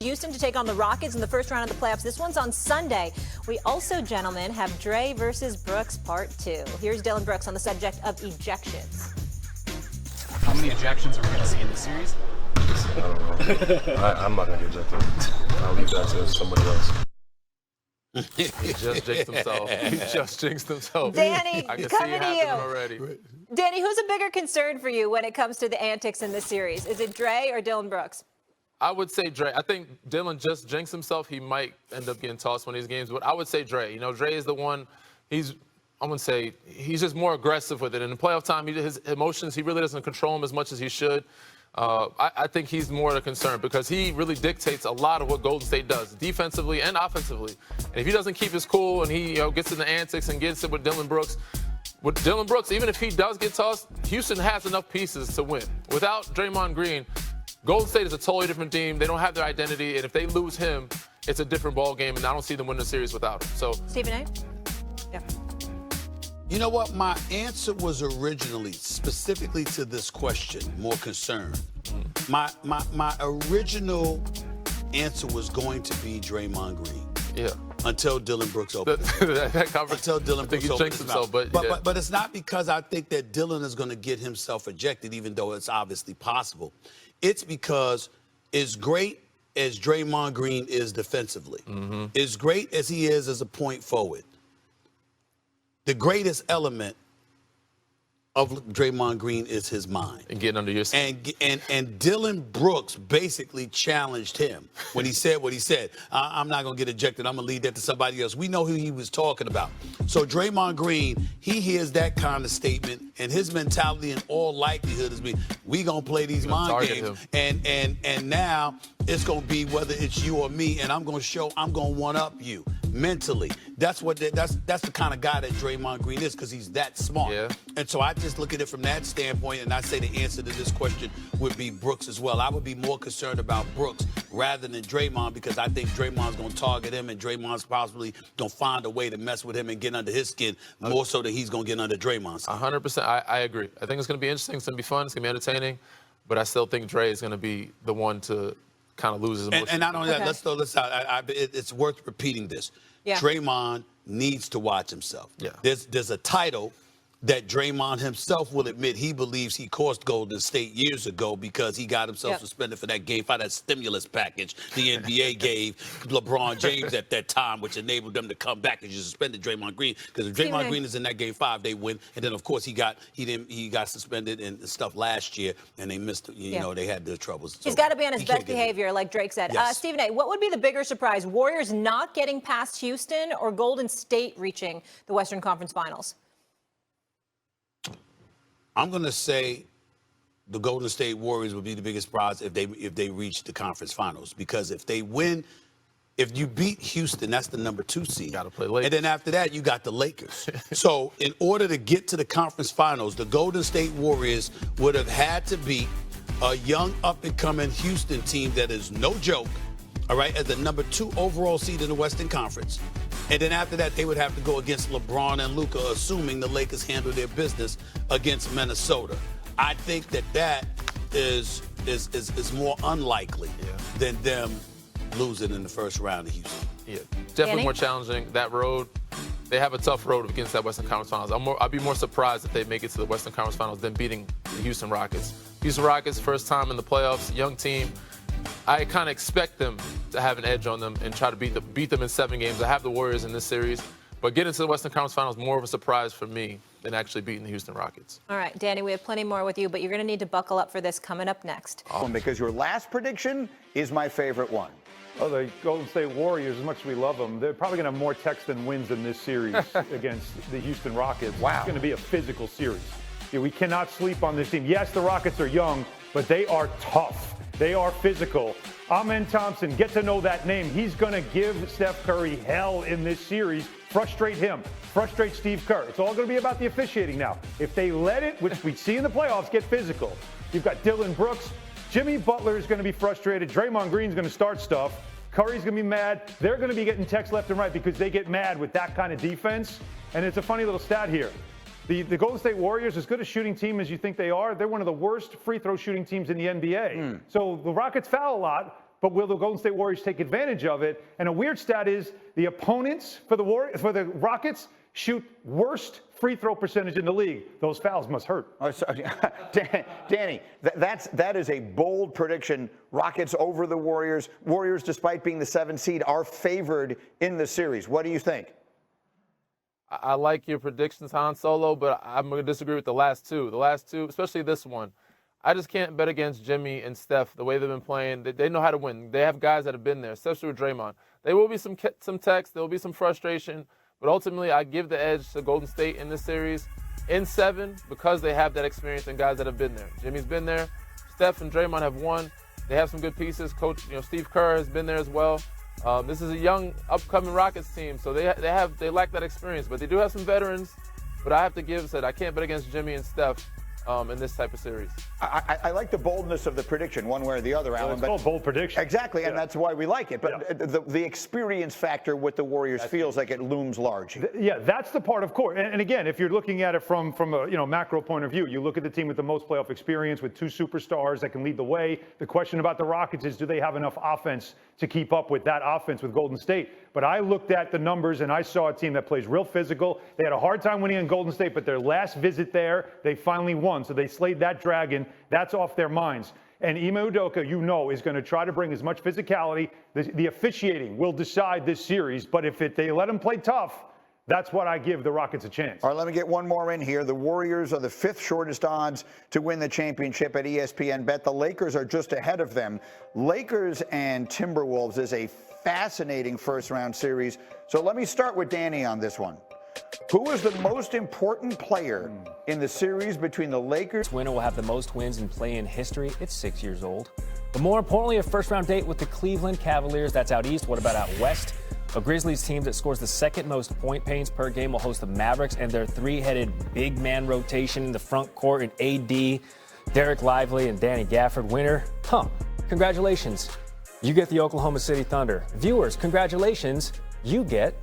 Houston to take on the Rockets in the first round of the playoffs. This one's on Sunday. We also, gentlemen, have Dre versus Brooks Part 2. Here's Dillon Brooks on the subject of ejections. How many ejections are we going to see in this series? I don't know. I'm not going to get ejected. I'll leave that to somebody else. He just jinxed himself. He just jinxed himself. Danny, I can see coming it to happening you. already. Danny, who's a bigger concern for you when it comes to the antics in this series? Is it Dre or Dillon Brooks? I would say Dre. I think Dillon just jinxed himself. He might end up getting tossed one of these games, but I would say Dre. You know, Dre is the one. I'm going to say he's just more aggressive with it. And in playoff time, his emotions, he really doesn't control them as much as he should. I think he's more the concern because he really dictates a lot of what Golden State does, defensively and offensively. And if he doesn't keep his cool and he gets in the antics and gets it with Dillon Brooks, even if he does get tossed, Houston has enough pieces to win. Without Draymond Green, Golden State is a totally different team. They don't have their identity, and if they lose him, it's a different ball game, and I don't see them winning the series without him. So, Stephen A? Yeah. You know what? My answer was originally, specifically to this question, more concerned. My original answer was going to be Draymond Green. Yeah. Until Dillon Brooks opened. That conference, until Dillon Brooks opened his mouth. But it's not because I think that Dillon is going to get himself ejected, even though it's obviously possible. It's because as great as Draymond Green is defensively, as great as he is as a point forward, the greatest element of Draymond Green is his mind. And getting under your skin. And Dillon Brooks basically challenged him when he said what he said. I'm not going to get ejected. I'm going to leave that to somebody else. We know who he was talking about. So Draymond Green, he hears that kind of statement, and his mentality in all likelihood is we going to play these mind games. And now it's going to be whether it's you or me, and I'm going to one-up you mentally. That's the kind of guy that Draymond Green is because he's that smart. Yeah. And so I just look at it from that standpoint, and I say the answer to this question would be Brooks as well. I would be more concerned about Brooks rather than Draymond because I think Draymond's going to target him, and Draymond's possibly going to find a way to mess with him and get under his skin more so than he's going to get under Draymond's skin. 100%. I agree. I think it's going to be interesting. It's going to be fun. It's going to be entertaining. But I still think Dre is going to be the one to kind of lose his emotion. And not only that, let's throw this out. It's worth repeating this. Yeah. Draymond needs to watch himself. Yeah. There's a title that Draymond himself will admit he believes he cost Golden State years ago because he got himself suspended for that Game 5, that stimulus package the NBA gave LeBron James at that time, which enabled them to come back because you suspended Draymond Green. Because if Draymond Green is in that Game 5, they win. And then, of course, he got suspended and stuff last year, and they missed, you know, they had their troubles. He's got to be on his best behavior, like Drake said. Yes. Stephen A., what would be the bigger surprise, Warriors not getting past Houston or Golden State reaching the Western Conference Finals? I'm going to say the Golden State Warriors would be the biggest surprise if they reach the conference finals. Because if they win, if you beat Houston, that's the number 2 seed. Got to play Lakers. And then after that, you got the Lakers. So in order to get to the conference finals, the Golden State Warriors would have had to beat a young up-and-coming Houston team that is no joke, all right, as the number 2 overall seed in the Western Conference. And then after that, they would have to go against LeBron and Luka, assuming the Lakers handle their business against Minnesota. I think that is more unlikely than them losing in the first round of Houston. Yeah, definitely more challenging. That road, they have a tough road against that Western Conference Finals. I'd be more surprised if they make it to the Western Conference Finals than beating the Houston Rockets. Houston Rockets, first time in the playoffs, young team. I kind of expect them to have an edge on them and try to beat them in 7 games. I have the Warriors in this series, but getting to the Western Conference Finals more of a surprise for me than actually beating the Houston Rockets. All right, Danny, we have plenty more with you, but you're going to need to buckle up for this coming up next. Because your last prediction is my favorite one. Oh, the Golden State Warriors, as much as we love them, they're probably going to have more texts than wins in this series against the Houston Rockets. Wow. It's going to be a physical series. Yeah, we cannot sleep on this team. Yes, the Rockets are young, but they are tough. They are physical. Amen Thompson, get to know that name. He's going to give Steph Curry hell in this series, frustrate him, frustrate Steve Kerr. It's all going to be about the officiating now. If they let it, which we see in the playoffs, get physical. You've got Dillon Brooks. Jimmy Butler is going to be frustrated. Draymond Green's going to start stuff. Curry's going to be mad. They're going to be getting texts left and right because they get mad with that kind of defense. And it's a funny little stat here. The Golden State Warriors, as good a shooting team as you think they are, they're one of the worst free throw shooting teams in the NBA. So the Rockets foul a lot, but will the Golden State Warriors take advantage of it? And a weird stat is the opponents for the Rockets shoot worst free throw percentage in the league. Those fouls must hurt. Oh, sorry. Danny, that is a bold prediction. Rockets over the Warriors. Warriors, despite being the 7th seed, are favored in the series. What do you think? I like your predictions, Han Solo, but I'm going to disagree with the last two. The last two, especially this one. I just can't bet against Jimmy and Steph the way they've been playing. They know how to win. They have guys that have been there, especially with Draymond. There will be some text. There will be some frustration. But ultimately, I give the edge to Golden State in this series in 7 because they have that experience and guys that have been there. Jimmy's been there. Steph and Draymond have won. They have some good pieces. Coach, Steve Kerr has been there as well. This is a young, upcoming Rockets team, so they lack that experience. But they do have some veterans. But I have to I can't bet against Jimmy and Steph in this type of series. I like the boldness of the prediction, one way or the other, Alan. It's called bold prediction. Exactly, and that's why we like it. But the experience factor with the Warriors feels like it looms large. Yeah, that's the part, of course. And again, if you're looking at it from a macro point of view, you look at the team with the most playoff experience with 2 superstars that can lead the way. The question about the Rockets is, do they have enough offense to keep up with that offense with Golden State? But I looked at the numbers, and I saw a team that plays real physical. They had a hard time winning in Golden State, but their last visit there, they finally won. So they slayed that dragon. That's off their minds. And Ime Udoka, is going to try to bring as much physicality. The officiating will decide this series. But if they let them play tough, that's what I give the Rockets a chance. All right, let me get one more in here. The Warriors are the 5th shortest odds to win the championship at ESPN Bet. The Lakers are just ahead of them. Lakers and Timberwolves is a fascinating first-round series. So let me start with Danny on this one. Who is the most important player in the series between the Lakers? This winner will have the most wins in play-in history. It's 6 years old. But more importantly, a first-round date with the Cleveland Cavaliers. That's out east. What about out west? A Grizzlies team that scores the 2nd most point paints per game will host the Mavericks and their 3-headed big man rotation in the front court in AD, Derek Lively, and Danny Gafford. Winner, congratulations. You get the Oklahoma City Thunder. Viewers, congratulations. You get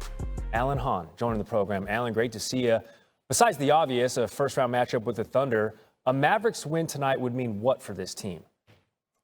Alan Hahn joining the program. Alan, great to see you. Besides the obvious, a first-round matchup with the Thunder, a Mavericks win tonight would mean what for this team?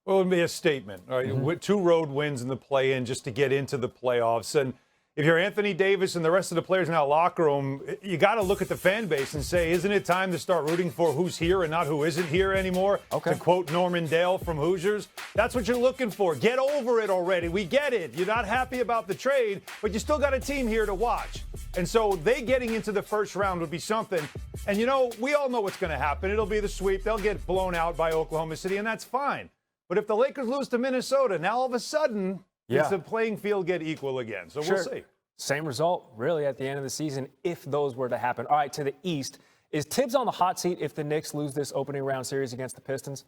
Well, it would be a statement, all right? With 2 road wins in the play-in just to get into the playoffs. And if you're Anthony Davis and the rest of the players in that locker room, you got to look at the fan base and say, isn't it time to start rooting for who's here and not who isn't here anymore? Okay. To quote Norman Dale from Hoosiers, that's what you're looking for. Get over it already. We get it. You're not happy about the trade, but you still got a team here to watch. And so they getting into the first round would be something. And, we all know what's going to happen. It'll be the sweep. They'll get blown out by Oklahoma City, and that's fine. But if the Lakers lose to Minnesota, now all of a sudden, does the playing field get equal again? So we'll see. Same result, really, at the end of the season, if those were to happen. All right, to the East. Is Tibbs on the hot seat if the Knicks lose this opening round series against the Pistons?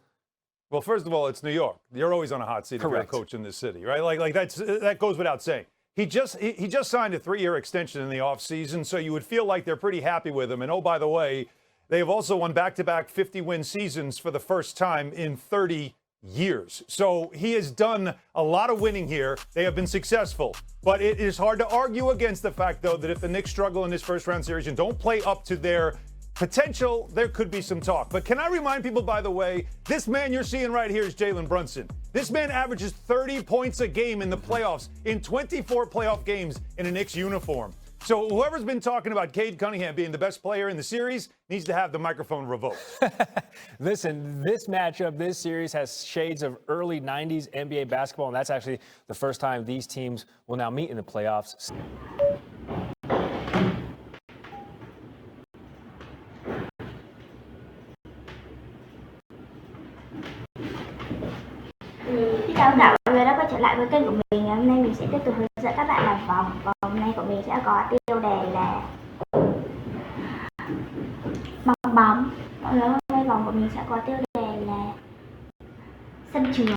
Well, first of all, it's New York. You're always on a hot seat if you're a coach in this city, right? Like that goes without saying. He just signed a 3-year extension in the offseason, so you would feel like they're pretty happy with him. And, oh, by the way, they have also won back-to-back 50-win seasons for the first time in 30 years. So he has done a lot of winning here. They have been successful. But it is hard to argue against the fact, though, that if the Knicks struggle in this first-round series and don't play up to their potential, there could be some talk. But can I remind people, by the way, this man you're seeing right here is Jalen Brunson. This man averages 30 points a game in the playoffs in 24 playoff games in a Knicks uniform. So whoever's been talking about Cade Cunningham being the best player in the series needs to have the microphone revoked. Listen, this matchup, this series has shades of early 90s NBA basketball, and that's actually the first time these teams will now meet in the playoffs. Xin chào tất cả mọi người đã quay trở lại với kênh của mình. Hôm nay mình sẽ tiếp tục hướng dẫn các bạn làm vòng. Vòng hôm nay của mình sẽ có tiêu đề là bong bóng. Hôm nay vòng của mình sẽ có tiêu đề là sân trường.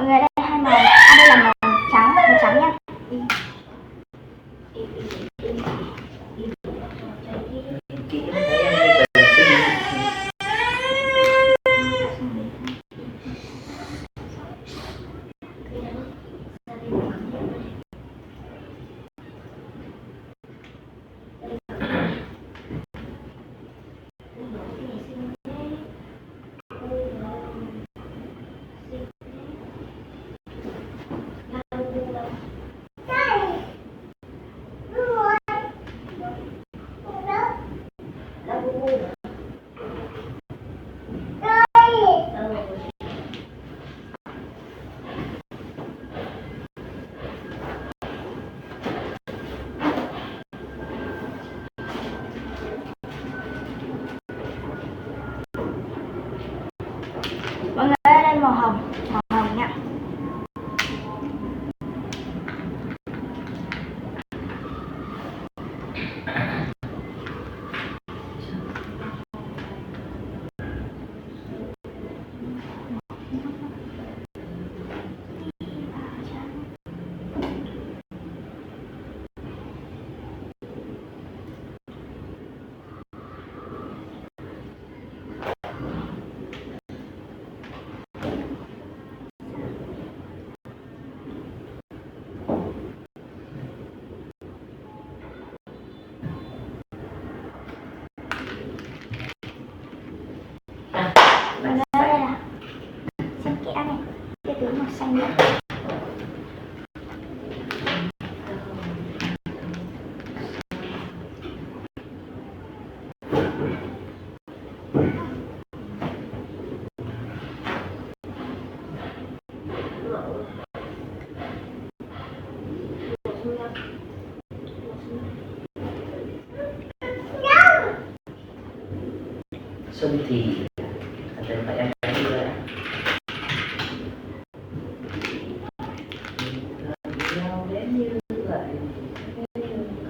Mọi người đây hai màu, đây là màu trắng nha. Mọi người ơi, đây màu hồng nha. Mọi người ơi, đây là xem kẽ này, cái túi màu xanh nữa. Xuân thì phải ăn cái gì vậy? Nhau đến như vậy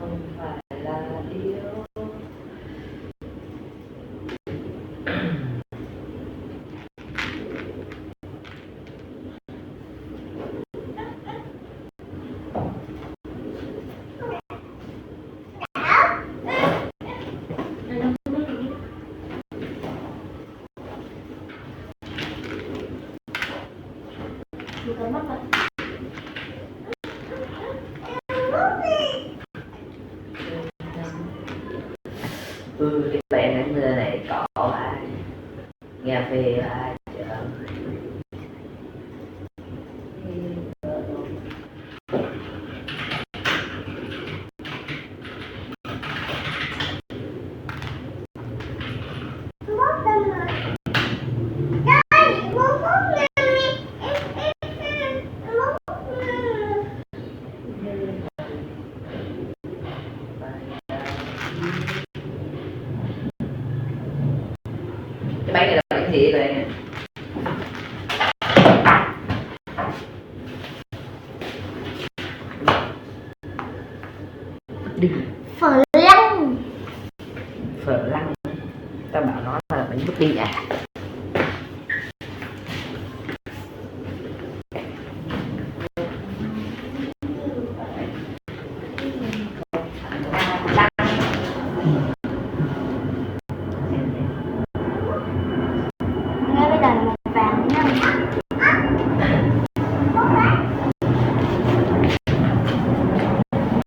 không phải là điều. Cái bạn đánh mưa này cỏ ai nghe phê ai chợ cái bánh này là bánh gì vậy anh? Phở lăng. Ta bảo nó là bánh pudding à?